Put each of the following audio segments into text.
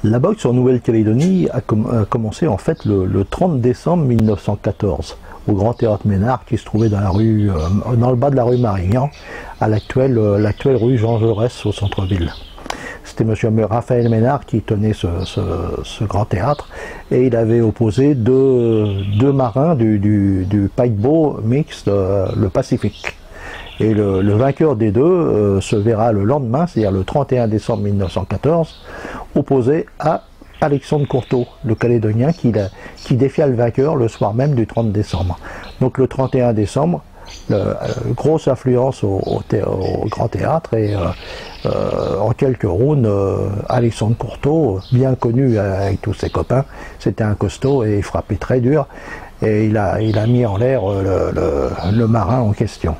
La boxe en Nouvelle-Calédonie a commencé en fait le 30 décembre 1914 au Grand Théâtre Ménard qui se trouvait dans la rue, dans le bas de la rue Marignan, à l'actuelle rue Jean Jaurès au centre-ville. C'était M. Raphaël Ménard qui tenait ce grand théâtre et il avait opposé deux marins du paquebot mixte, le Pacifique. Et le vainqueur des deux se verra le lendemain, c'est-à-dire le 31 décembre 1914, opposé à Alexandre Courteau, le Calédonien, qui défia le vainqueur le soir même du 30 décembre. Donc le 31 décembre, grosse affluence au Grand Théâtre et en quelques rounds, Alexandre Courteau, bien connu avec tous ses copains, c'était un costaud et il frappait très dur et il a mis en l'air le marin en question.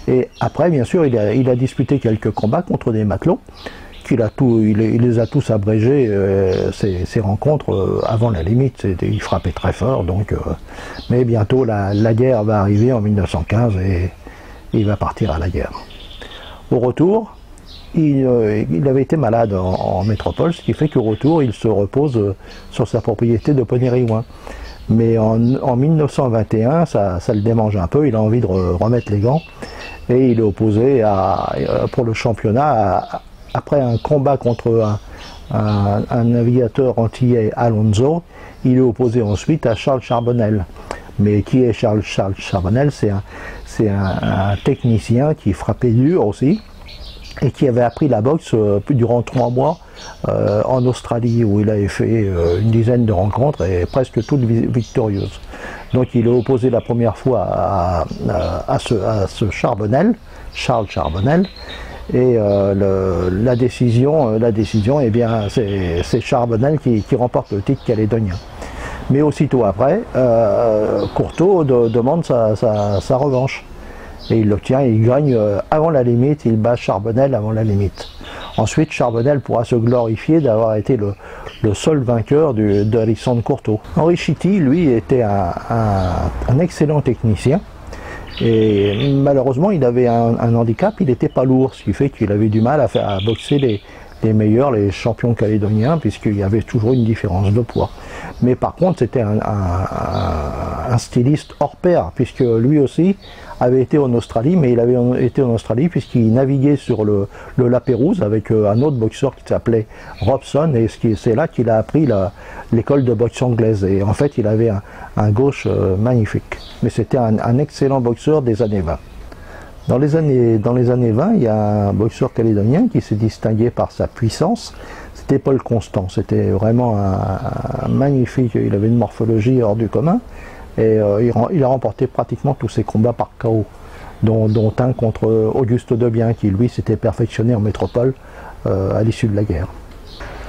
Et après, bien sûr, il a disputé quelques combats contre des matelots. Il les a tous abrégés, ces rencontres, avant la limite. Il frappait très fort. Mais bientôt, la guerre va arriver en 1915 et il va partir à la guerre. Au retour, il avait été malade en métropole, ce qui fait qu'au retour, il se repose sur sa propriété de Poney-Riouin. Mais en 1921, ça le démange un peu, il a envie de remettre les gants. Et il est opposé pour le championnat, après un combat contre un navigateur antillais, Alonso, il est opposé ensuite à Charles Charbonnel. Mais qui est Charles Charbonnel? C'est un technicien qui frappait dur aussi, et qui avait appris la boxe durant 3 mois en Australie, où il avait fait une dizaine de rencontres et presque toutes victorieuses. Donc il est opposé la première fois à ce Charbonnel, Charles Charbonnel, et la décision, eh bien, c'est Charbonnel qui remporte le titre calédonien. Mais aussitôt après, Courteau demande sa revanche. Et il l'obtient, il gagne avant la limite, il bat Charbonnel avant la limite. Ensuite, Charbonnel pourra se glorifier d'avoir été le seul vainqueur d'Alexandre Courteau. Henri Chitty, lui, était un excellent technicien. Et malheureusement, il avait un handicap, il n'était pas lourd, ce qui fait qu'il avait du mal à boxer les meilleurs, les champions calédoniens, puisqu'il y avait toujours une différence de poids. Mais par contre, c'était un styliste hors pair, puisque lui aussi avait été en Australie, mais il avait été en Australie puisqu'il naviguait sur le Lapérouse avec un autre boxeur qui s'appelait Robson, et c'est là qu'il a appris l'école de boxe anglaise. Et en fait, il avait un gauche magnifique. Mais c'était un excellent boxeur des années 20. Dans les années 20, il y a un boxeur calédonien qui s'est distingué par sa puissance, c'était Paul Constant. C'était vraiment un magnifique, il avait une morphologie hors du commun, et il a remporté pratiquement tous ses combats par KO, dont un contre Auguste Debien, qui lui s'était perfectionné en métropole à l'issue de la guerre.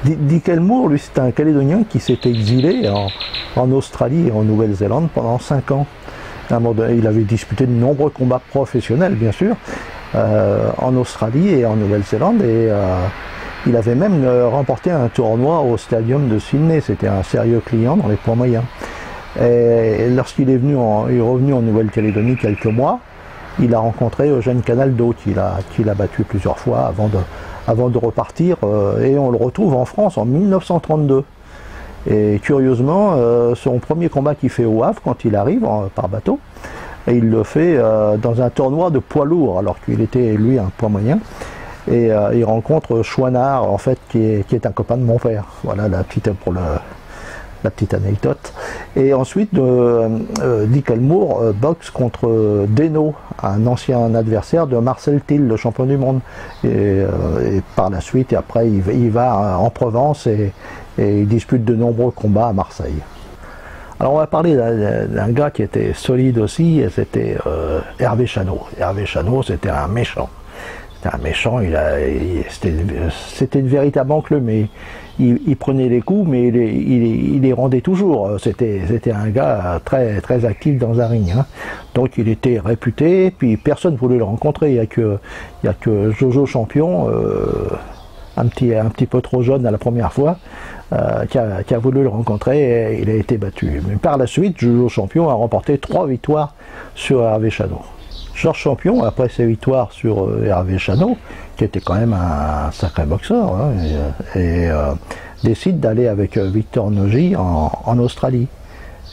Dick Elmour, lui, c'est un Calédonien qui s'était exilé en Australie et en Nouvelle-Zélande pendant 5 ans. Il avait disputé de nombreux combats professionnels, bien sûr, en Australie et en Nouvelle-Zélande, et il avait même remporté un tournoi au Stadium de Sydney. C'était un sérieux client dans les poids moyens. Et lorsqu'il est revenu en Nouvelle-Calédonie quelques mois, il a rencontré Eugène Canaldo, qu'il a battu plusieurs fois avant de repartir, et on le retrouve en France en 1932. Et curieusement, son premier combat qu'il fait au Havre, quand il arrive par bateau, et il le fait dans un tournoi de poids lourd, alors qu'il était lui un poids moyen. Et il rencontre Chouinard, en fait, qui est un copain de mon père. Voilà la petite anecdote. Et ensuite, Dick Elmour boxe contre Deno, un ancien adversaire de Marcel Thill, le champion du monde. Et par la suite, après, il va en Provence et il dispute de nombreux combats à Marseille. Alors on va parler d'un gars qui était solide aussi, et c'était Hervé Chano. Hervé Chano, c'était un méchant. C'était un méchant, c'était une véritable enclume, mais il prenait les coups, mais il les rendait toujours. C'était un gars très, très actif dans un ring. Hein. Donc il était réputé, puis personne ne voulait le rencontrer. Il n'y a que Jojo Champion, un petit peu trop jeune à la première fois, qui a voulu le rencontrer, et il a été battu. Mais par la suite, Jojo Champion a remporté 3 victoires sur Hervé Chano. Georges Champion, après ses victoires sur Hervé Chano, qui était quand même un sacré boxeur, hein, décide d'aller avec Victor Nogy en Australie.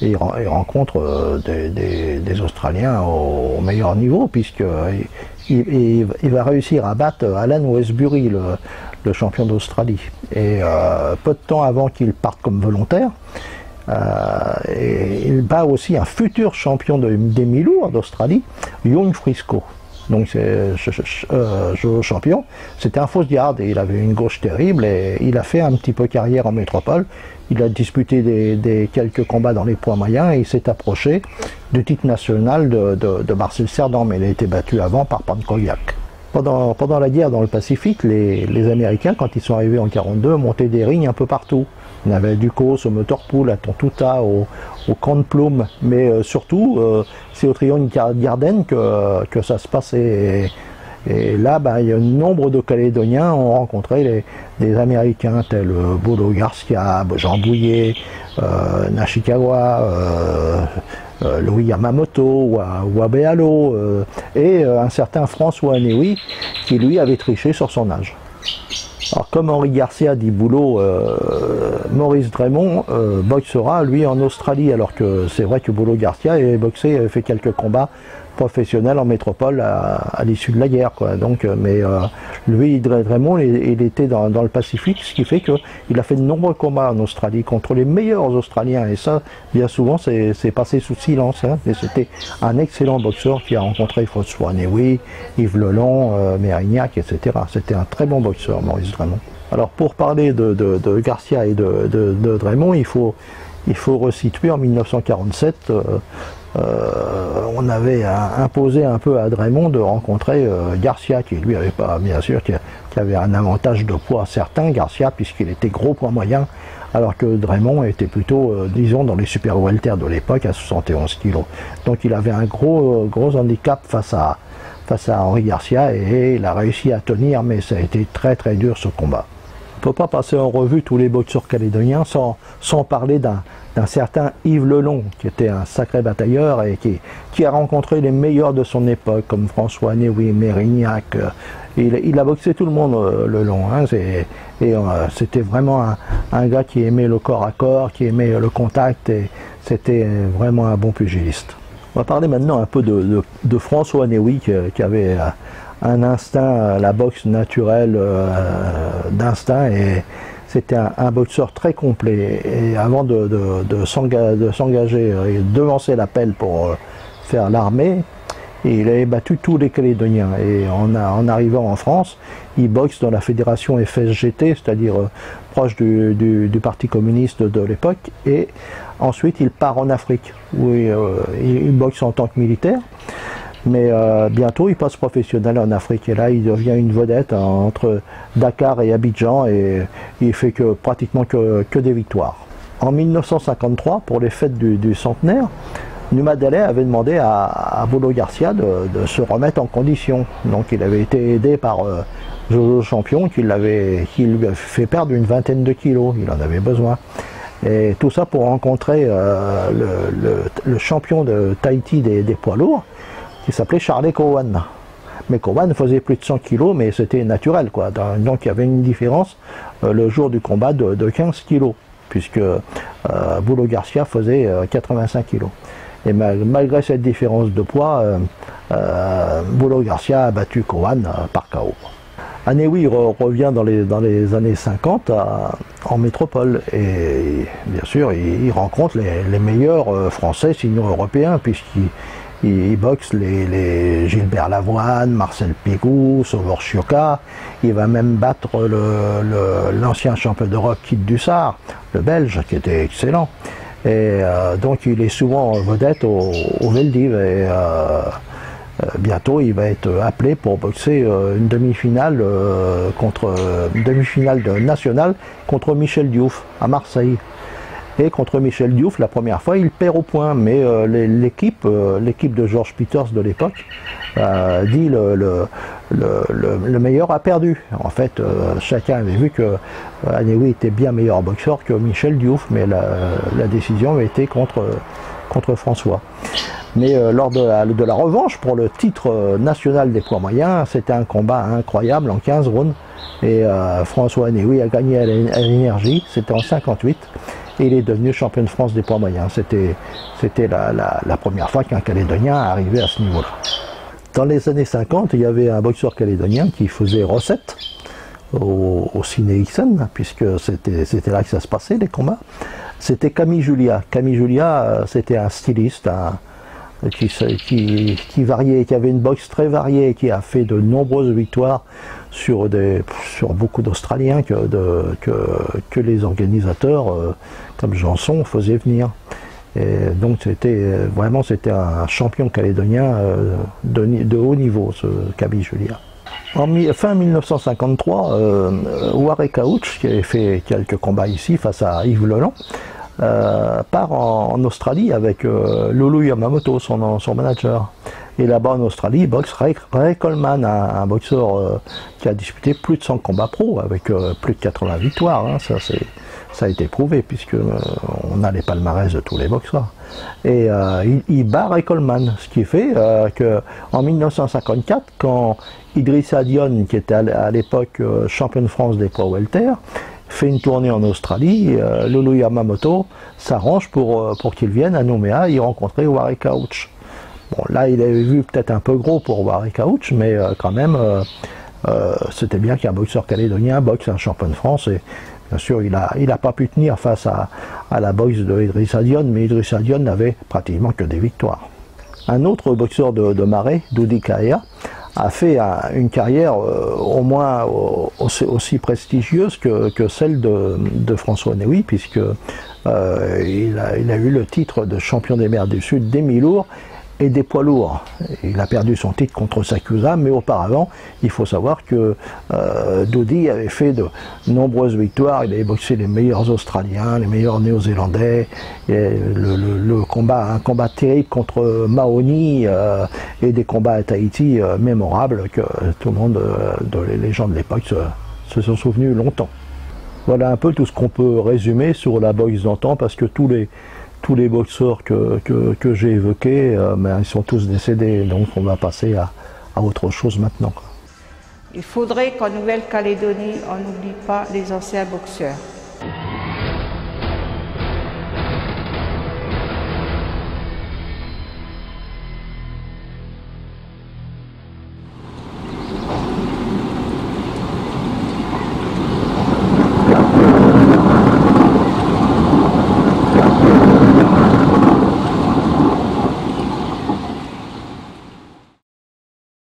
Et il rencontre des Australiens au meilleur niveau, puisqu'il va réussir à battre Alan Westbury, le champion d'Australie. Et peu de temps avant qu'il parte comme volontaire, il bat aussi un futur champion des mi-lourds d'Australie, Young Frisco. Donc ce champion, c'était un fausse garde et il avait une gauche terrible et il a fait un petit peu carrière en métropole. Il a disputé quelques combats dans les poids moyens et il s'est approché du titre national de Marcel Cerdan, mais il a été battu avant par Pankowiak. Pendant la guerre dans le Pacifique, les Américains, quand ils sont arrivés en 1942, montaient des rings un peu partout. Il y avait du Cos, au Motorpool, à Tontuta, au Camp de Plume, mais surtout, c'est au Triangle Garden que ça se passait. Et là, il y a un nombre de Calédoniens ont rencontré des Américains tels Bolo Garcia, Jean Bouillet, Nashikawa, Louis Yamamoto, Wabealo, et un certain François Anewi qui lui avait triché sur son âge. Alors comme Henri Garcia dit Boulot, Maurice Dremont boxera lui en Australie, alors que c'est vrai que Boulot Garcia avait boxé, avait fait quelques combats professionnels en métropole à l'issue de la guerre, quoi. Donc, mais lui, Dremont, il était dans le Pacifique, ce qui fait qu'il a fait de nombreux combats en Australie contre les meilleurs Australiens, et ça, bien souvent, c'est passé sous silence, hein. Et c'était un excellent boxeur qui a rencontré François Anewi, Yves Lelon, Mérignac, etc. C'était un très bon boxeur, Maurice Dremont. Alors pour parler de Garcia et de Dremont, il faut resituer en 1947, on avait imposé un peu à Dremont de rencontrer Garcia, qui lui avait pas, bien sûr, qui avait un avantage de poids certain, Garcia, puisqu'il était gros poids moyen, alors que Dremont était plutôt, disons, dans les super welter de l'époque, à 71 kg. Donc il avait un gros handicap face à Henri Garcia, et il a réussi à tenir, mais ça a été très très dur ce combat. On ne peut pas passer en revue tous les boxeurs calédoniens sans parler d'un certain Yves Lelon, qui était un sacré batailleur et qui a rencontré les meilleurs de son époque, comme François Anewi, Mérignac. Il a boxé tout le monde, Lelon, hein, c'était vraiment un gars qui aimait le corps à corps, qui aimait le contact, et c'était vraiment un bon pugiliste. On va parler maintenant un peu de François Anewi, qui avait un instinct, la boxe naturelle d'instinct, et c'était un boxeur très complet. Et avant de s'engager et devancer l'appel pour faire l'armée, il avait battu tous les Calédoniens. Et en arrivant en France, il boxe dans la fédération FSGT, c'est-à-dire proche du Parti communiste de l'époque. Et ensuite, il part en Afrique, où il boxe en tant que militaire. Mais bientôt il passe professionnel en Afrique, et là il devient une vedette entre Dakar et Abidjan, et il fait pratiquement que des victoires. En 1953, pour les fêtes du centenaire, Numa Deley avait demandé à Bolo Garcia de se remettre en condition. Donc il avait été aidé par Jojo Champion qui lui avait fait perdre une vingtaine de kilos, il en avait besoin. Et tout ça pour rencontrer le champion de Tahiti des poids lourds, qui s'appelait Charlie Cowan. Mais Cowan faisait plus de 100 kg, mais c'était naturel, quoi. Donc il y avait une différence le jour du combat de 15 kg, puisque Bolo Garcia faisait 85 kg. Et malgré cette différence de poids, Bolo Garcia a battu Cowan par KO. Anewi revient dans les années 50 en métropole, et bien sûr il rencontre les meilleurs français, sinon européens, puisqu'il boxe les Gilbert Lavoine, Marcel Pigou, Sauveur Chioka. Il va même battre l'ancien champion d'Europe Kit Dussard, le Belge, qui était excellent. Et donc il est souvent vedette au Veldiv, et bientôt il va être appelé pour boxer une demi-finale nationale contre Michel Diouf à Marseille. Et contre Michel Diouf, la première fois, il perd au point, mais l'équipe de Georges Peters de l'époque dit le meilleur a perdu. En fait, chacun avait vu que Anewi était bien meilleur boxeur que Michel Diouf, mais la décision avait été contre François. Mais lors de la revanche pour le titre national des poids moyens, c'était un combat incroyable en 15 rounds. Et François Néouy a gagné à l'énergie, c'était en 58, et il est devenu champion de France des poids moyens. C'était la première fois qu'un Calédonien arrivait à ce niveau-là. Dans les années 50, il y avait un boxeur calédonien qui faisait recette au Ciné Ixen, puisque c'était là que ça se passait, les combats. C'était Camille Julia. Camille Julia, c'était un styliste, qui variait, qui avait une boxe très variée, qui a fait de nombreuses victoires sur beaucoup d'Australiens que les organisateurs, comme Janson, faisaient venir. Et donc c'était un champion calédonien de haut niveau, ce Camille Julia. Fin 1953, Warwick Ouch, qui avait fait quelques combats ici face à Yves Leland, part en Australie avec Lulu Yamamoto, son manager. Et là-bas en Australie, boxe Ray Coleman, un boxeur qui a disputé plus de 100 combats pro, avec plus de 80 victoires. Hein. Ça a été prouvé, puisque on a les palmarès de tous les boxeurs. Et il bat Ray Coleman, ce qui fait qu'en 1954, quand Idrissa Dione, qui était à l'époque champion de France des poids welter, fait une tournée en Australie, Lulu Yamamoto s'arrange pour qu'il vienne à Nouméa y rencontrer Warwick Ouch. Bon, là, il avait vu peut-être un peu gros pour Warwick Ouch, mais quand même, c'était bien qu'un boxeur calédonien boxe un champion de France. Et bien sûr, il a pas pu tenir face à la boxe de Idrissa Dione, mais Idrissa Dione n'avait pratiquement que des victoires. Un autre boxeur de Marais, Doudi Kahea, a fait une carrière au moins aussi prestigieuse que celle de François Néouy, puisque il a eu le titre de champion des mers du Sud des mi-lourds et des poids lourds. Il a perdu son titre contre Sakusa, mais auparavant, il faut savoir que Doudi avait fait de nombreuses victoires. Il avait boxé les meilleurs Australiens, les meilleurs Néo-Zélandais. Un combat terrible contre Mahoney et des combats à Tahiti mémorables que tout le monde, les gens de l'époque, se sont souvenus longtemps. Voilà un peu tout ce qu'on peut résumer sur la boxe d'antan, parce que tous les boxeurs que j'ai évoqués, ils sont tous décédés, donc on va passer à autre chose maintenant. Il faudrait qu'en Nouvelle-Calédonie, on n'oublie pas les anciens boxeurs.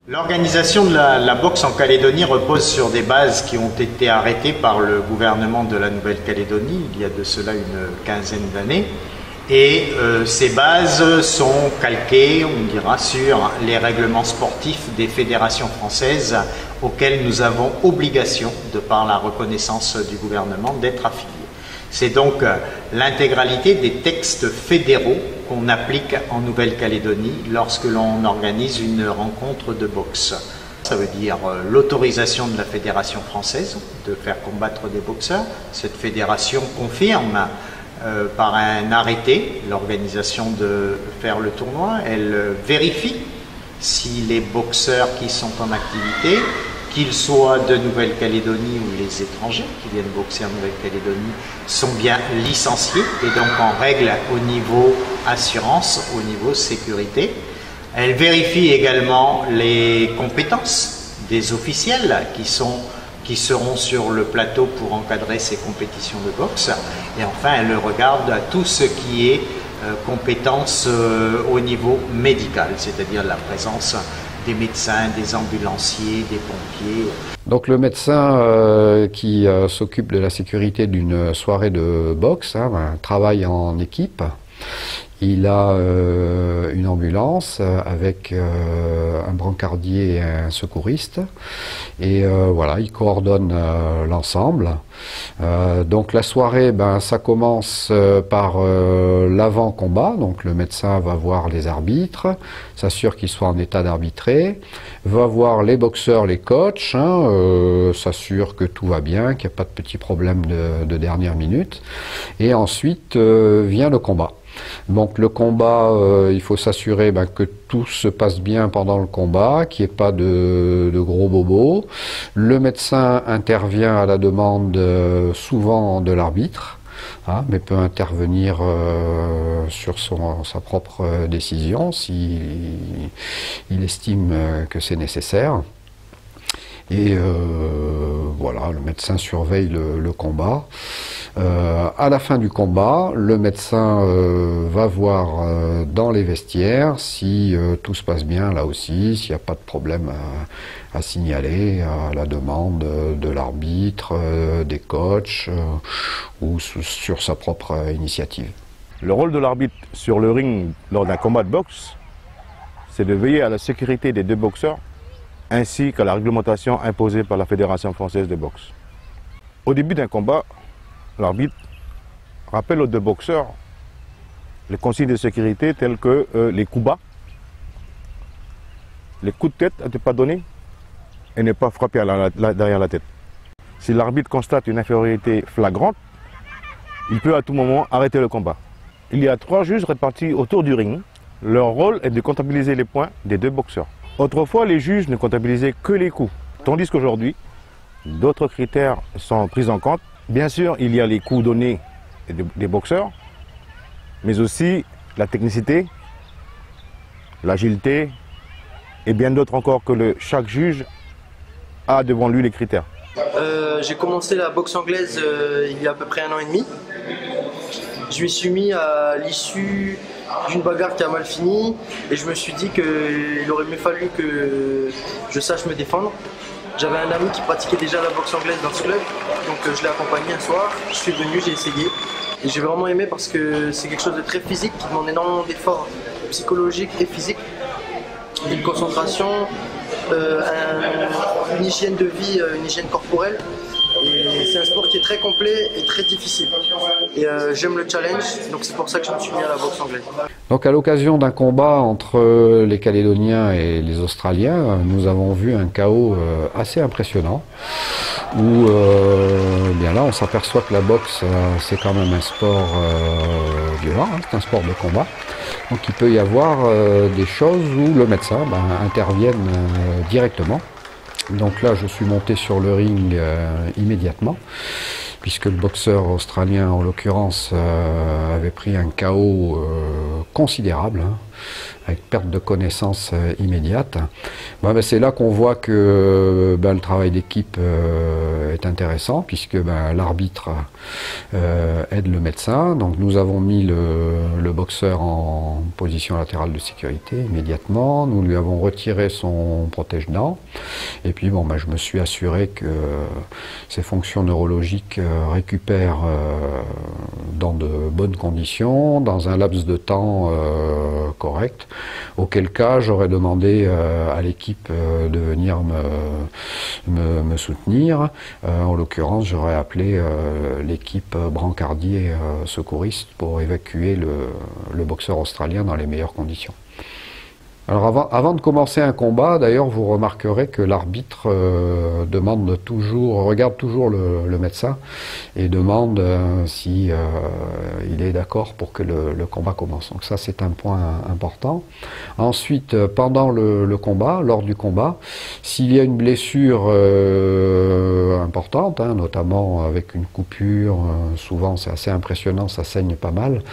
L'organisation de la boxe en Calédonie repose sur des bases qui ont été arrêtées par le gouvernement de la Nouvelle-Calédonie il y a de cela une quinzaine d'années. Et ces bases sont calquées, on dira, sur les règlements sportifs des fédérations françaises auxquelles nous avons obligation, de par la reconnaissance du gouvernement, d'être affiliés. C'est donc l'intégralité des textes fédéraux qu'on applique en Nouvelle-Calédonie lorsque l'on organise une rencontre de boxe. Ça veut dire l'autorisation de la Fédération française de faire combattre des boxeurs. Cette fédération confirme par un arrêté l'organisation de faire le tournoi. Elle vérifie si les boxeurs qui sont en activité, qu'ils soient de Nouvelle-Calédonie ou les étrangers qui viennent boxer en Nouvelle-Calédonie, sont bien licenciés et donc en règle au niveau assurance, au niveau sécurité. Elle vérifie également les compétences des officiels qui seront sur le plateau pour encadrer ces compétitions de boxe. Et enfin, elle regarde à tout ce qui est compétences au niveau médical, c'est-à-dire la présence des médecins, des ambulanciers, des pompiers. Donc le médecin qui s'occupe de la sécurité d'une soirée de boxe travaille en équipe. Il a une ambulance avec un brancardier et un secouriste. Et voilà, il coordonne l'ensemble. Donc la soirée, ça commence par l'avant-combat. Donc le médecin va voir les arbitres, s'assure qu'ils soient en état d'arbitrer, va voir les boxeurs, les coachs, s'assure que tout va bien, qu'il n'y a pas de petits problèmes de dernière minute. Et ensuite vient le combat. Donc le combat, il faut s'assurer que tout se passe bien pendant le combat, qu'il n'y ait pas de gros bobos. Le médecin intervient à la demande souvent de l'arbitre, mais peut intervenir sur sa propre décision s'il estime que c'est nécessaire. Et voilà, le médecin surveille le combat. À la fin du combat, le médecin va voir dans les vestiaires si tout se passe bien là aussi, s'il n'y a pas de problème à signaler à la demande de l'arbitre, des coachs ou sur sa propre initiative. Le rôle de l'arbitre sur le ring lors d'un combat de boxe, c'est de veiller à la sécurité des deux boxeurs ainsi qu'à la réglementation imposée par la Fédération française de boxe. Au début d'un combat, l'arbitre rappelle aux deux boxeurs les consignes de sécurité telles que les coups bas, les coups de tête à ne pas donner et ne pas frapper derrière la tête. Si l'arbitre constate une infériorité flagrante, il peut à tout moment arrêter le combat. Il y a 3 juges répartis autour du ring. Leur rôle est de comptabiliser les points des deux boxeurs. Autrefois, les juges ne comptabilisaient que les coups, tandis qu'aujourd'hui, d'autres critères sont pris en compte. Bien sûr, il y a les coups donnés des boxeurs, mais aussi la technicité, l'agilité et bien d'autres encore que chaque juge a devant lui les critères. J'ai commencé la boxe anglaise il y a à peu près 1 an et demi. Je m'y suis mis à l'issue d'une bagarre qui a mal fini et je me suis dit qu'il aurait mieux fallu que je sache me défendre. J'avais un ami qui pratiquait déjà la boxe anglaise dans ce club, donc je l'ai accompagné un soir, je suis venu, j'ai essayé. Et j'ai vraiment aimé parce que c'est quelque chose de très physique qui demande énormément d'efforts psychologiques et physiques, une concentration, une hygiène de vie, une hygiène corporelle. Et c'est un sport qui est très complet et très difficile. Et j'aime le challenge, donc c'est pour ça que je me suis mis à la boxe anglaise. Donc à l'occasion d'un combat entre les Calédoniens et les Australiens, nous avons vu un chaos assez impressionnant, où bien là on s'aperçoit que la boxe c'est quand même un sport violent, c'est un sport de combat. Donc il peut y avoir des choses où le médecin intervienne directement. Donc là, je suis monté sur le ring immédiatement, puisque le boxeur australien, en l'occurrence, avait pris un KO considérable, avec perte de connaissance immédiate. C'est là qu'on voit que le travail d'équipe est intéressant, puisque l'arbitre aide le médecin. Donc nous avons mis le boxeur en position latérale de sécurité immédiatement. Nous lui avons retiré son protège-dents. Et puis je me suis assuré que ses fonctions neurologiques récupèrent dans de bonnes conditions, dans un laps de temps correct. Auquel cas, j'aurais demandé à l'équipe de venir me soutenir. En l'occurrence, j'aurais appelé l'équipe brancardier secouriste pour évacuer le boxeur australien dans les meilleures conditions. Alors avant de commencer un combat, d'ailleurs, vous remarquerez que l'arbitre regarde toujours le médecin et demande si il est d'accord pour que le combat commence. Donc ça, c'est un point important. Ensuite, pendant le combat, lors du combat, s'il y a une blessure importante, notamment avec une coupure, souvent c'est assez impressionnant, ça saigne pas mal,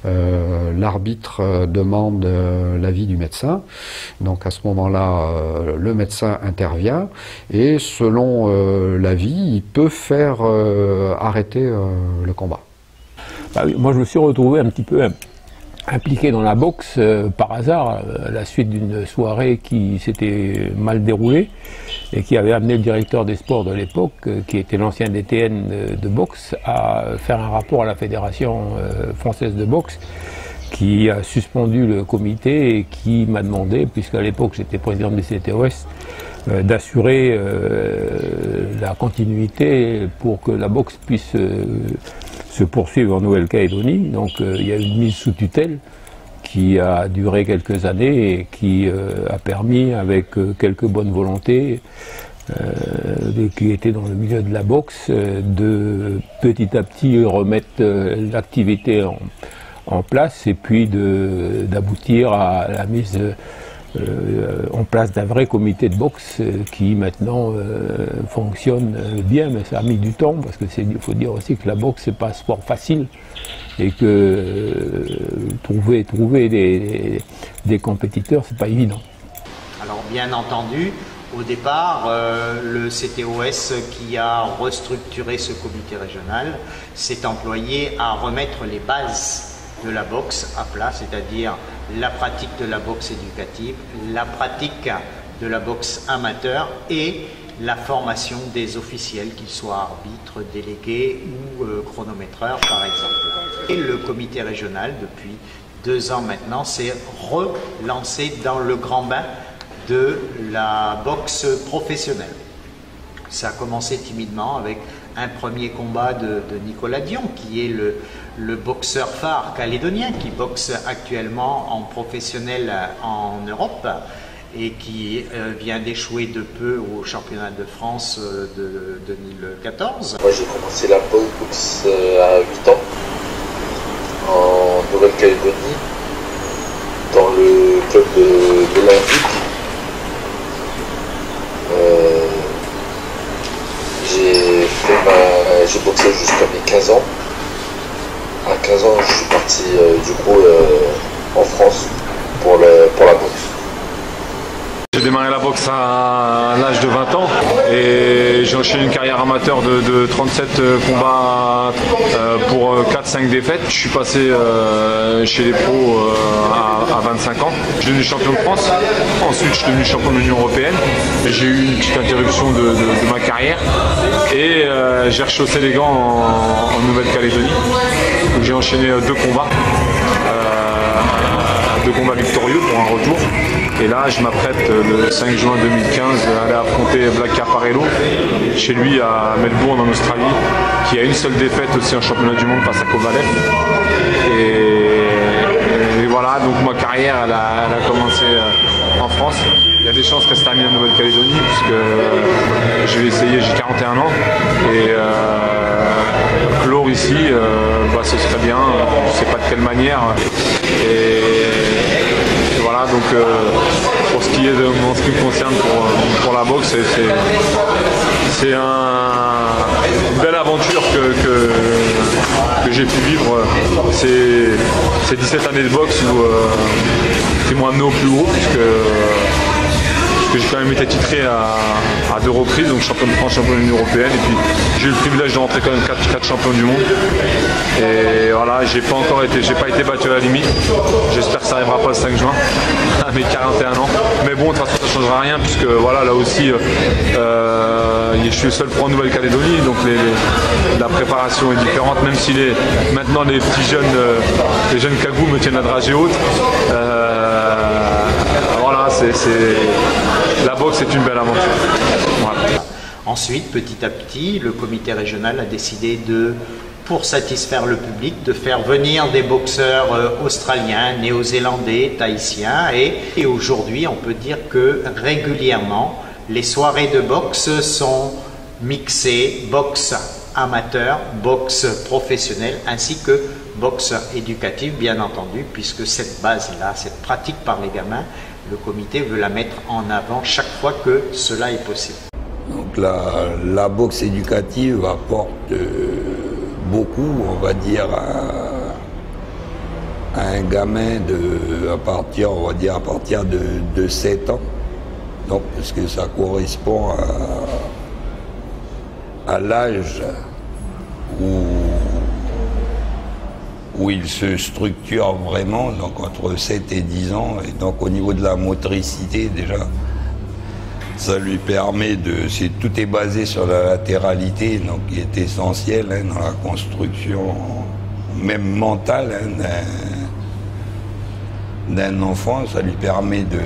l'arbitre demande l'avis du médecin. Donc à ce moment-là, le médecin intervient et selon l'avis, il peut faire arrêter le combat. Moi je me suis retrouvé un petit peu impliqué dans la boxe par hasard, à la suite d'une soirée qui s'était mal déroulée et qui avait amené le directeur des sports de l'époque, qui était l'ancien DTN de boxe, à faire un rapport à la Fédération française de boxe, qui a suspendu le comité et qui m'a demandé, puisqu'à l'époque j'étais président du CTOS, d'assurer la continuité pour que la boxe puisse se poursuivre en Nouvelle-Calédonie. Donc il y a une mise sous tutelle qui a duré quelques années et qui a permis, avec quelques bonnes volontés qui étaient dans le milieu de la boxe, de petit à petit remettre l'activité en place et puis d'aboutir à la mise en place d'un vrai comité de boxe qui maintenant fonctionne bien, mais ça a mis du temps parce que il faut dire aussi que la boxe c'est pas un sport facile et que trouver des compétiteurs c'est pas évident. Alors bien entendu, au départ, le CTOS qui a restructuré ce comité régional s'est employé à remettre les bases de la boxe à plat, c'est-à-dire la pratique de la boxe éducative, la pratique de la boxe amateur et la formation des officiels, qu'ils soient arbitres, délégués ou chronométreurs par exemple. Et le comité régional, depuis 2 ans maintenant, s'est relancé dans le grand bain de la boxe professionnelle. Ça a commencé timidement avec un premier combat de Nicolas Dion, qui est le boxeur phare calédonien, qui boxe actuellement en professionnel en Europe et qui vient d'échouer de peu au championnat de France de 2014. Moi j'ai commencé la boxe à 8 ans en Nouvelle-Calédonie dans le club de l'Olympique. J'ai boxé jusqu'à mes 15 ans. À 15 ans, je suis parti du coup en France pour la boxe. J'ai démarré la boxe à l'âge de 20 ans et j'ai enchaîné une carrière amateur de 37 combats pour 4-5 défaites. Je suis passé chez les pros à 25 ans. Je suis devenu champion de France. Ensuite, je suis devenu champion de l'Union européenne. J'ai eu une petite interruption de ma carrière et j'ai rechaussé les gants en Nouvelle-Calédonie. J'ai enchaîné 2 combats. 2 combats victorieux pour un retour. Et là, je m'apprête le 5 juin 2015 à aller affronter Black Caparello chez lui à Melbourne en Australie, qui a une seule défaite aussi en championnat du monde face à Kovalev. Et voilà, donc ma carrière elle a commencé en France. Il y a des chances qu'elle se termine en Nouvelle-Calédonie puisque je vais essayer, j'ai 41 ans et clore ici, ce serait bien, je ne sais pas de quelle manière. Et voilà, donc pour ce qui est en ce qui me concerne pour la boxe, c'est une belle aventure que j'ai pu vivre ces 17 années de boxe qui m'ont amené au plus haut puisque j'ai quand même été titré à 2 reprises, donc champion de France, champion de l'Union européenne, et puis j'ai eu le privilège de rentrer quand même 4 champions du monde. Et voilà, j'ai pas été battu à la limite. J'espère que ça arrivera pas le 5 juin, à mes 41 ans. Mais bon, de toute façon, ça ne changera rien, puisque voilà, là aussi, je suis le seul pro en Nouvelle-Calédonie, donc la préparation est différente, même si maintenant les petits jeunes, les jeunes cagous me tiennent la dragée haute. Voilà, la boxe est une belle aventure. Voilà. Ensuite, petit à petit, le comité régional a décidé pour satisfaire le public, de faire venir des boxeurs australiens, néo-zélandais, tahitiens et aujourd'hui, on peut dire que régulièrement, les soirées de boxe sont mixées, boxe amateur, boxe professionnelle, ainsi que boxe éducative, bien entendu, puisque cette base-là, cette pratique par les gamins, le comité veut la mettre en avant chaque fois que cela est possible. Donc la boxe éducative apporte beaucoup, on va dire, à un gamin à partir de 7 ans. Donc, parce que ça correspond à l'âge où il se structure vraiment, donc entre 7 et 10 ans. Et donc au niveau de la motricité, déjà, ça lui permet tout est basé sur la latéralité, donc qui est essentielle dans la construction, même mentale, d'un enfant. Ça lui permet de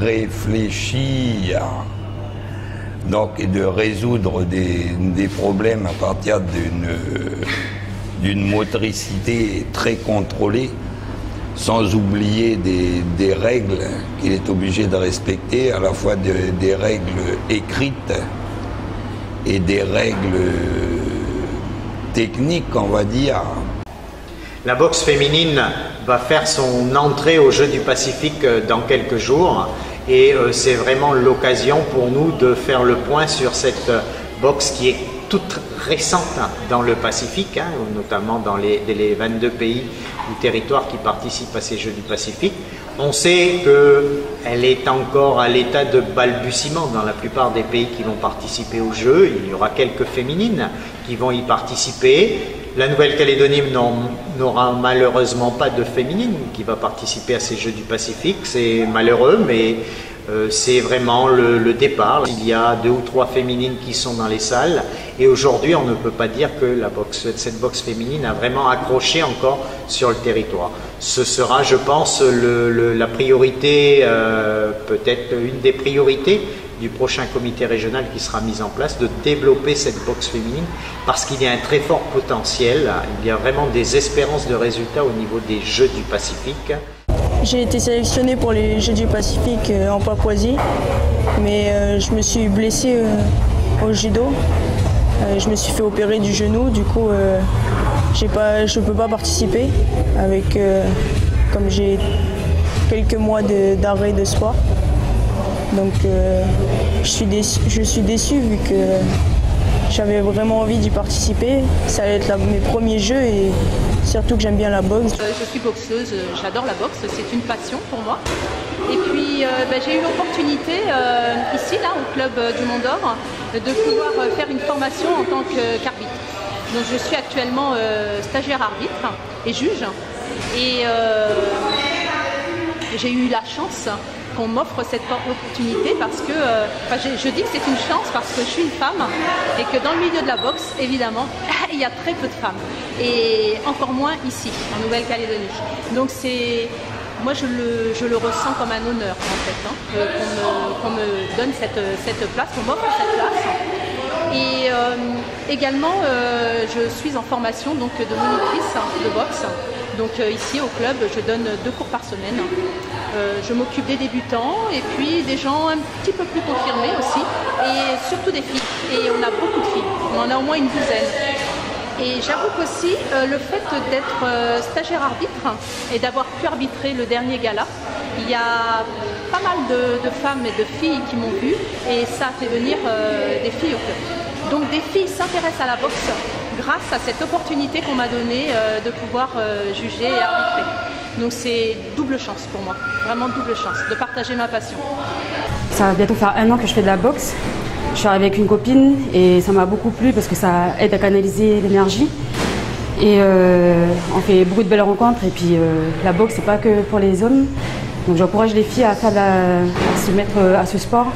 réfléchir, donc, et de résoudre des problèmes à partir d'une motricité très contrôlée, sans oublier des règles qu'il est obligé de respecter, à la fois des règles écrites et des règles technique, on va dire. La boxe féminine va faire son entrée aux Jeux du Pacifique dans quelques jours et c'est vraiment l'occasion pour nous de faire le point sur cette boxe qui est toute récente dans le Pacifique, hein, notamment dans les 22 pays ou territoires qui participent à ces Jeux du Pacifique. On sait qu'elle est encore à l'état de balbutiement dans la plupart des pays qui vont participer aux Jeux. Il y aura quelques féminines qui vont y participer. La Nouvelle-Calédonie n'aura malheureusement pas de féminine qui va participer à ces Jeux du Pacifique. C'est malheureux, mais c'est vraiment le départ. Il y a 2 ou 3 féminines qui sont dans les salles et aujourd'hui on ne peut pas dire que cette boxe féminine a vraiment accroché encore sur le territoire. Ce sera, je pense, la priorité, peut-être une des priorités du prochain comité régional qui sera mis en place, de développer cette boxe féminine parce qu'il y a un très fort potentiel, il y a vraiment des espérances de résultats au niveau des Jeux du Pacifique. J'ai été sélectionnée pour les Jeux du Pacifique en Papouasie, mais je me suis blessée au judo. Je me suis fait opérer du genou, du coup je ne peux pas participer comme j'ai quelques mois d'arrêt de sport. Donc je suis déçue vu que j'avais vraiment envie d'y participer. Ça allait être mes premiers jeux et surtout que j'aime bien la boxe. Je suis boxeuse, j'adore la boxe, c'est une passion pour moi. Et puis j'ai eu l'opportunité ici, là, au club du Mont d'Or, de pouvoir faire une formation en tant qu'arbitre. Donc je suis actuellement stagiaire arbitre et juge. Et j'ai eu la chance qu'on m'offre cette opportunité parce que, je dis que c'est une chance parce que je suis une femme et que dans le milieu de la boxe, évidemment, il y a très peu de femmes et encore moins ici, en Nouvelle-Calédonie. Donc moi je le ressens comme un honneur en fait, hein, qu'on me donne cette place, qu'on m'offre cette place. Et également, je suis en formation donc, de monitrice de boxe. Donc ici au club, je donne 2 cours par semaine. Je m'occupe des débutants et puis des gens un petit peu plus confirmés aussi, et surtout des filles. Et on a beaucoup de filles, on en a au moins une douzaine. Et j'avoue qu'aussi, le fait d'être stagiaire arbitre et d'avoir pu arbitrer le dernier gala, il y a pas mal de femmes et de filles qui m'ont vu et ça a fait venir des filles au club. Donc des filles s'intéressent à la boxe grâce à cette opportunité qu'on m'a donnée de pouvoir juger et arbitrer. Donc c'est double chance pour moi, vraiment double chance de partager ma passion. Ça va bientôt faire 1 an que je fais de la boxe. Je suis arrivée avec une copine et ça m'a beaucoup plu parce que ça aide à canaliser l'énergie. Et on fait beaucoup de belles rencontres et puis la boxe c'est pas que pour les hommes. Donc j'encourage les filles à se mettre à ce sport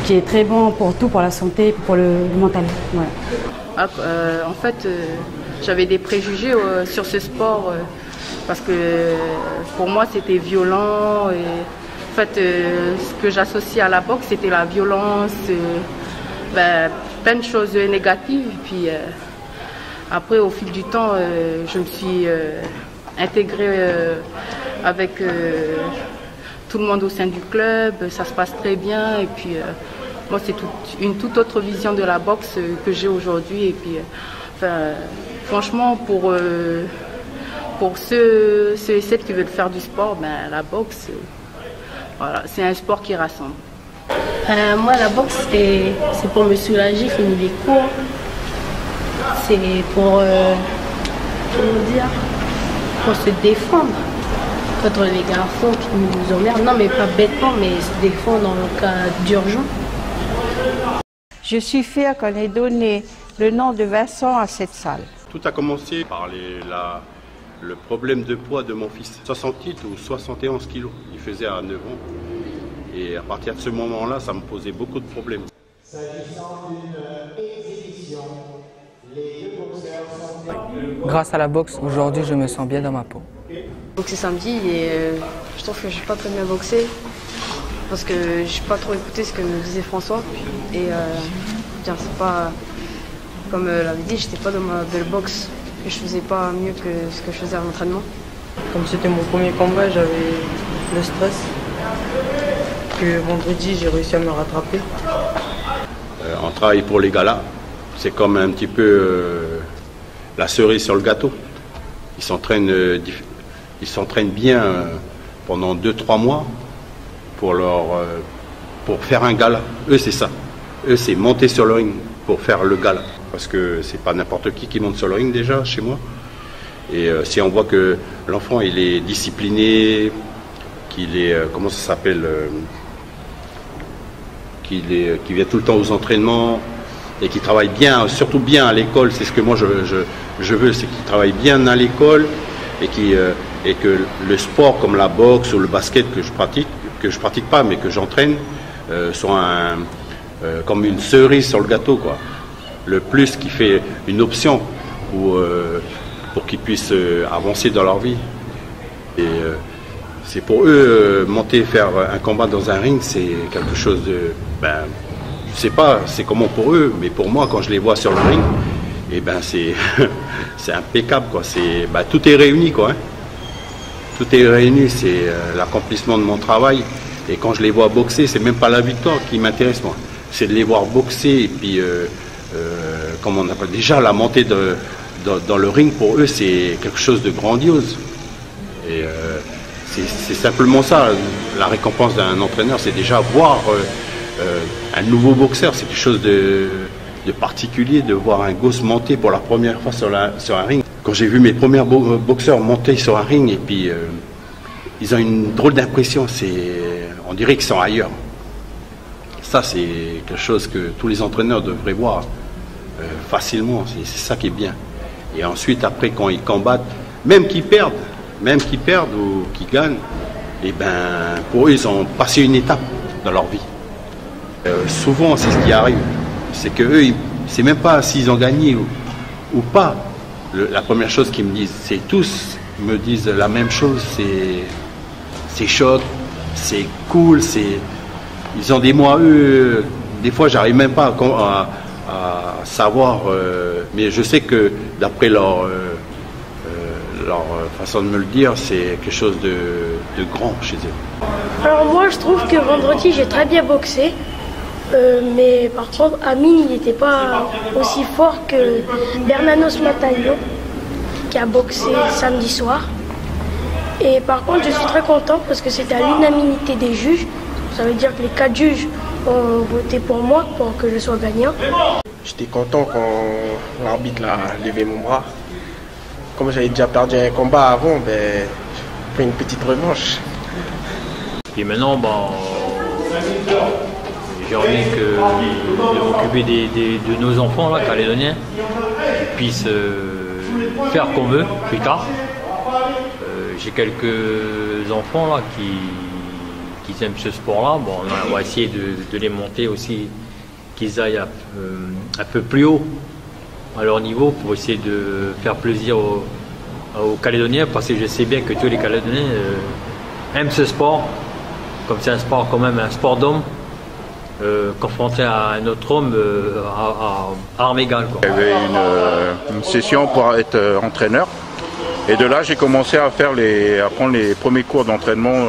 qui est très bon pour tout, pour la santé et pour le mental. Voilà. En fait, j'avais des préjugés sur ce sport parce que pour moi c'était violent. Et, en fait, ce que j'associe à la boxe c'était la violence, plein de choses négatives. Et puis après, au fil du temps, je me suis intégrée avec tout le monde au sein du club, ça se passe très bien et puis moi c'est une toute autre vision de la boxe que j'ai aujourd'hui et puis franchement pour ceux et celles qui veulent faire du sport, la boxe voilà, c'est un sport qui rassemble. Moi la boxe c'est pour me soulager, finir les cours, c'est pour pour se défendre contre les garçons qui nous emmerdent. Non, mais pas bêtement, mais se défendre dans le cas d'urgence. Je suis fière qu'on ait donné le nom de Vincent à cette salle. Tout a commencé par le problème de poids de mon fils. 68 ou 71 kilos, il faisait à 9 ans. Et à partir de ce moment-là, ça me posait beaucoup de problèmes. S'agissant d'une exhibition, les 2 boxeurs sont... Grâce à la boxe, aujourd'hui, je me sens bien dans ma peau. Boxé samedi et je trouve que je n'ai pas très bien boxé parce que je n'ai pas trop écouté ce que me disait François et c'est pas comme l'avait dit, j'étais pas dans ma belle boxe et je faisais pas mieux que ce que je faisais à l'entraînement. Comme c'était mon premier combat, j'avais le stress que vendredi j'ai réussi à me rattraper. On travaille pour les galas, c'est comme un petit peu la cerise sur le gâteau. Ils s'entraînent bien pendant 2-3 mois pour faire un gala. Eux, c'est ça. Eux, c'est monter sur le ring pour faire le gala. Parce que c'est pas n'importe qui monte sur le ring déjà chez moi. Et si on voit que l'enfant il est discipliné, qu'il est comment ça s'appelle, qu'il vient tout le temps aux entraînements et qu'il travaille bien, surtout bien à l'école, c'est ce que moi je veux, c'est qu'il travaille bien à l'école et que le sport comme la boxe ou le basket que je pratique pas mais que j'entraîne soit comme une cerise sur le gâteau quoi. Le plus qui fait une option pour qu'ils puissent avancer dans leur vie. Et c'est pour eux, monter, faire un combat dans un ring, c'est quelque chose de... je sais pas, c'est comment pour eux, mais pour moi, quand je les vois sur le ring, et c'est impeccable, quoi. Tout est réuni, quoi. Hein. Tout est réuni, c'est l'accomplissement de mon travail. Et quand je les vois boxer, c'est même pas la victoire qui m'intéresse, moi. C'est de les voir boxer, et puis, comment on appelle, déjà la montée dans le ring, pour eux, c'est quelque chose de grandiose. Et c'est simplement ça, la récompense d'un entraîneur, c'est déjà voir un nouveau boxeur. C'est quelque chose de particulier de voir un gosse monter pour la première fois sur un ring. Quand j'ai vu mes premiers boxeurs monter sur un ring, et puis ils ont une drôle d'impression, on dirait qu'ils sont ailleurs. Ça, c'est quelque chose que tous les entraîneurs devraient voir facilement, c'est ça qui est bien. Et ensuite, après, quand ils combattent, même qu'ils perdent ou qu'ils gagnent, et pour eux, ils ont passé une étape dans leur vie. Souvent, c'est ce qui arrive. C'est que eux, c'est même pas s'ils ont gagné ou pas. La première chose qu'ils me disent, c'est tous me disent la même chose. C'est choc, c'est cool, ils ont des mots à eux. Des fois, j'arrive même pas à savoir, mais je sais que d'après leur façon de me le dire, c'est quelque chose de grand chez eux. Alors moi, je trouve que vendredi, j'ai très bien boxé. Mais par contre, Amine, il n'était pas aussi fort que Bernanos Matagno, qui a boxé samedi soir. Et par contre, je suis très content parce que c'était à l'unanimité des juges. Ça veut dire que les 4 juges ont voté pour moi pour que je sois gagnant. J'étais content quand l'arbitre a levé mon bras. Comme j'avais déjà perdu un combat avant, j'ai fait une petite revanche. Et maintenant, j'ai envie de m'occuper de nos enfants là, calédoniens, qui puissent faire comme eux plus tard. J'ai quelques enfants là qui aiment ce sport-là. On va essayer de les monter aussi, qu'ils aillent un peu plus haut à leur niveau pour essayer de faire plaisir aux Calédoniens, parce que je sais bien que tous les Calédoniens aiment ce sport, comme c'est un sport quand même, un sport d'homme. Confronté à un autre homme à armes égales. Il y avait une session pour être entraîneur, et de là j'ai commencé à prendre les premiers cours d'entraînement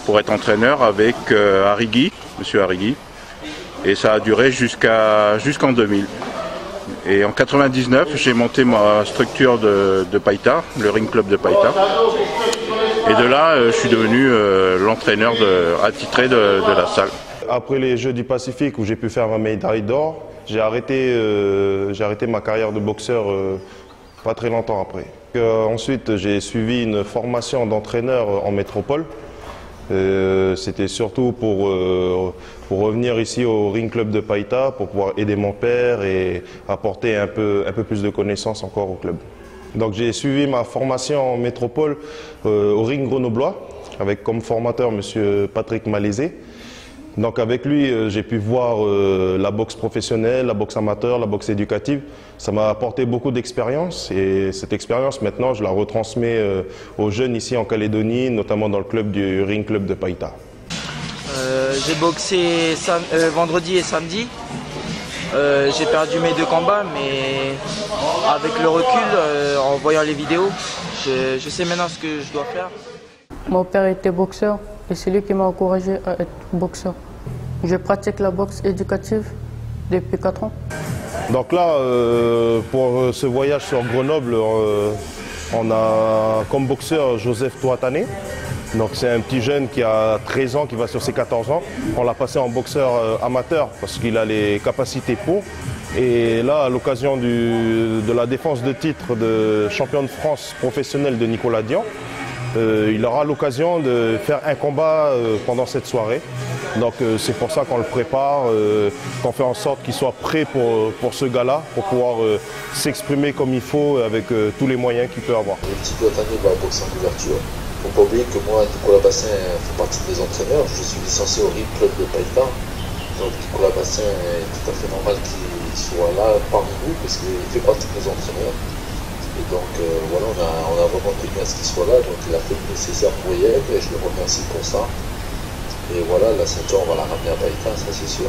pour être entraîneur avec Arrigui, monsieur Arrigui, et ça a duré jusqu'en 2000. Et en 99, j'ai monté ma structure de Païta, le Ring Club de Païta. Et de là, je suis devenu l'entraîneur attitré de la salle. Après les Jeux du Pacifique où j'ai pu faire ma médaille d'or, j'ai arrêté ma carrière de boxeur pas très longtemps après. Ensuite, j'ai suivi une formation d'entraîneur en métropole. C'était surtout pour revenir ici au Ring Club de Païta, pour pouvoir aider mon père et apporter un peu plus de connaissances encore au club. Donc j'ai suivi ma formation en métropole au Ring Grenoblois, avec comme formateur M. Patrick Malézé. Donc avec lui, j'ai pu voir la boxe professionnelle, la boxe amateur, la boxe éducative. Ça m'a apporté beaucoup d'expérience, et cette expérience maintenant je la retransmets aux jeunes ici en Calédonie, notamment dans le club du Ring Club de Païta. J'ai boxé vendredi et samedi. J'ai perdu mes 2 combats, mais avec le recul, en voyant les vidéos, je sais maintenant ce que je dois faire. Mon père était boxeur et c'est lui qui m'a encouragé à être boxeur. Je pratique la boxe éducative depuis 4 ans. Donc là, pour ce voyage sur Grenoble, on a comme boxeur Joseph Touatane. Donc c'est un petit jeune qui a 13 ans, qui va sur ses 14 ans. On l'a passé en boxeur amateur parce qu'il a les capacités pour. Et là, à l'occasion de la défense de titre de champion de France professionnel de Nicolas Dian, il aura l'occasion de faire un combat pendant cette soirée. Donc c'est pour ça qu'on le prépare, qu'on fait en sorte qu'il soit prêt pour ce gala, pour pouvoir s'exprimer comme il faut avec tous les moyens qu'il peut avoir. Le petit Touatane va boxer en ouverture. Il ne faut pas oublier que moi, Nicolas Bassin fait partie des entraîneurs. Je suis licencié au RIP Club de Païta. Donc Nicolas Bassin est tout à fait normal qu'il soit là parmi nous parce qu'il fait partie des entraîneurs. Et donc voilà, on a vraiment tenu à ce qu'il soit là. Donc il a fait le nécessaire pour y être et je le remercie pour ça. Et voilà, la ceinture, on va la ramener à Païta, ça c'est sûr.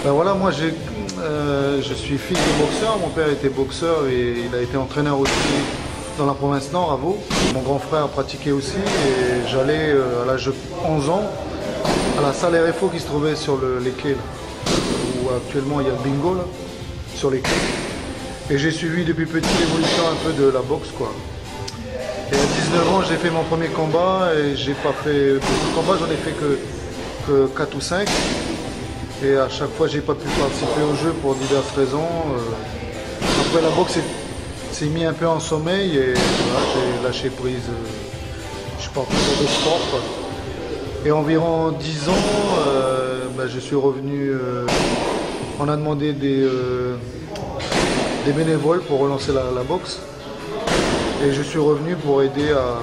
Ben voilà, moi je suis fils de boxeur, mon père était boxeur et il a été entraîneur aussi dans la province Nord, à Vaud. Mon grand frère a pratiqué aussi et j'allais à l'âge de 11 ans à la salle RFO qui se trouvait sur les quais, là, où actuellement il y a le bingo là, sur les quais. Et j'ai suivi depuis petit l'évolution un peu de la boxe quoi. Et à 19 ans j'ai fait mon premier combat et j'ai pas fait beaucoup de combats, j'en ai fait que 4 ou 5. Et à chaque fois, j'ai pas pu participer au jeu pour diverses raisons. Après, la boxe s'est mis un peu en sommeil et voilà, j'ai lâché prise. Je suis parti sur d'autres sports. Quoi. Et environ 10 ans, ben, je suis revenu. On a demandé des bénévoles pour relancer la boxe. Et je suis revenu pour aider à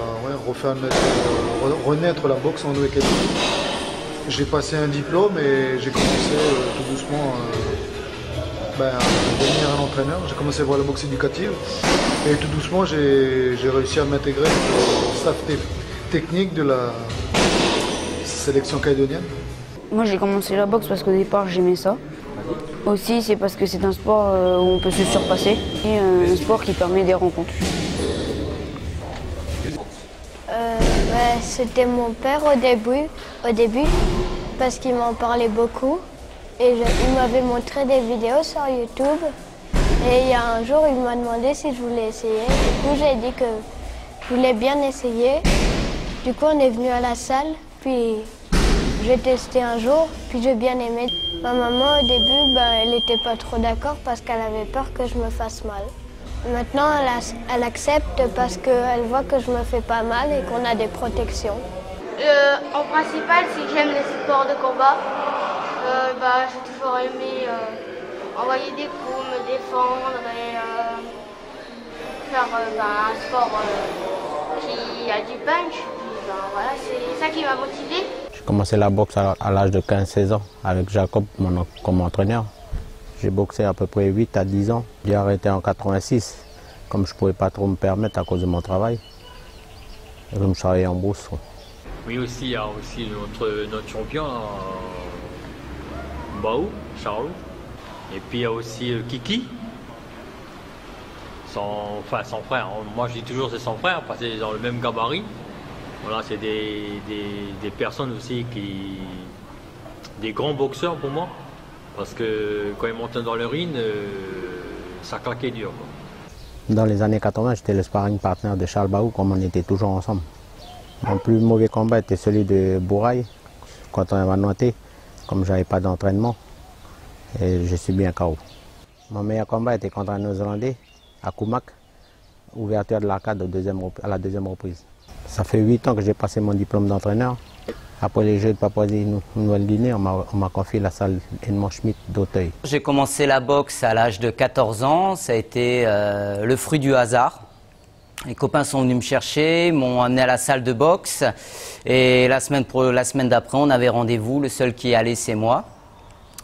renaître la boxe en Nouvelle-Calédonie. J'ai passé un diplôme et j'ai commencé tout doucement à devenir un entraîneur. J'ai commencé à voir la boxe éducative et tout doucement j'ai réussi à m'intégrer au staff technique de la sélection calédonienne. Moi j'ai commencé la boxe parce qu'au départ j'aimais ça. Aussi c'est parce que c'est un sport où on peut se surpasser et un sport qui permet des rencontres. C'était mon père au début parce qu'il m'en parlait beaucoup et il m'avait montré des vidéos sur YouTube et il y a un jour il m'a demandé si je voulais essayer. Du coup j'ai dit Je voulais bien essayer. Du coup, on est venu à la salle, puis j'ai testé un jour, puis j'ai bien aimé. Ma maman, au début, elle n'était pas trop d'accord parce qu'elle avait peur que je me fasse mal. Maintenant, elle accepte parce qu'elle voit que je me fais pas mal et qu'on a des protections. En principal, c'est que j'aime les sports de combat. J'ai toujours aimé envoyer des coups, me défendre et faire un sport qui a du punch. Voilà, c'est ça qui m'a motivée. J'ai commencé la boxe à l'âge de 15-16 ans avec Jacob comme entraîneur. J'ai boxé à peu près 8 à 10 ans. J'ai arrêté en 86, comme je ne pouvais pas trop me permettre à cause de mon travail. Et comme je travaillais en bourse. Oui, aussi, il y a aussi notre champion, Baou, Charles. Et puis il y a aussi Kiki, son frère. Moi je dis toujours c'est son frère parce que c'est dans le même gabarit. Voilà, c'est des personnes aussi des grands boxeurs pour moi. Parce que quand ils montaient dans le ring, ça claquait dur. Quoi. Dans les années 80, j'étais le sparring partner de Charles Baou, comme on était toujours ensemble. Mon plus mauvais combat était celui de Bouraï, quand on m'a noté, comme je n'avais pas d'entraînement. Et je suis bien KO. Mon meilleur combat était contre un Néo-Zélandais, à Koumak, ouverture de l'arcade à la deuxième reprise. Ça fait 8 ans que j'ai passé mon diplôme d'entraîneur. Après les Jeux de Papouasie-Nouvelle-Guinée, on m'a confié la salle Edmond Schmidt d'Auteuil. J'ai commencé la boxe à l'âge de 14 ans. Ça a été le fruit du hasard. Les copains sont venus me chercher, m'ont amené à la salle de boxe. Et la semaine d'après, on avait rendez-vous. Le seul qui est allé, c'est moi.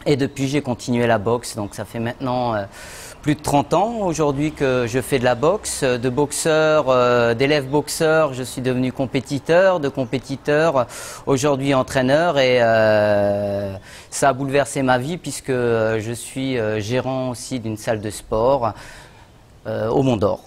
Et depuis, j'ai continué la boxe. Donc ça fait maintenant plus de 30 ans aujourd'hui que je fais de la boxe. De boxeur, d'élève boxeur, je suis devenu compétiteur. De compétiteur, aujourd'hui entraîneur. Et ça a bouleversé ma vie puisque je suis gérant aussi d'une salle de sport au Mont d'Or.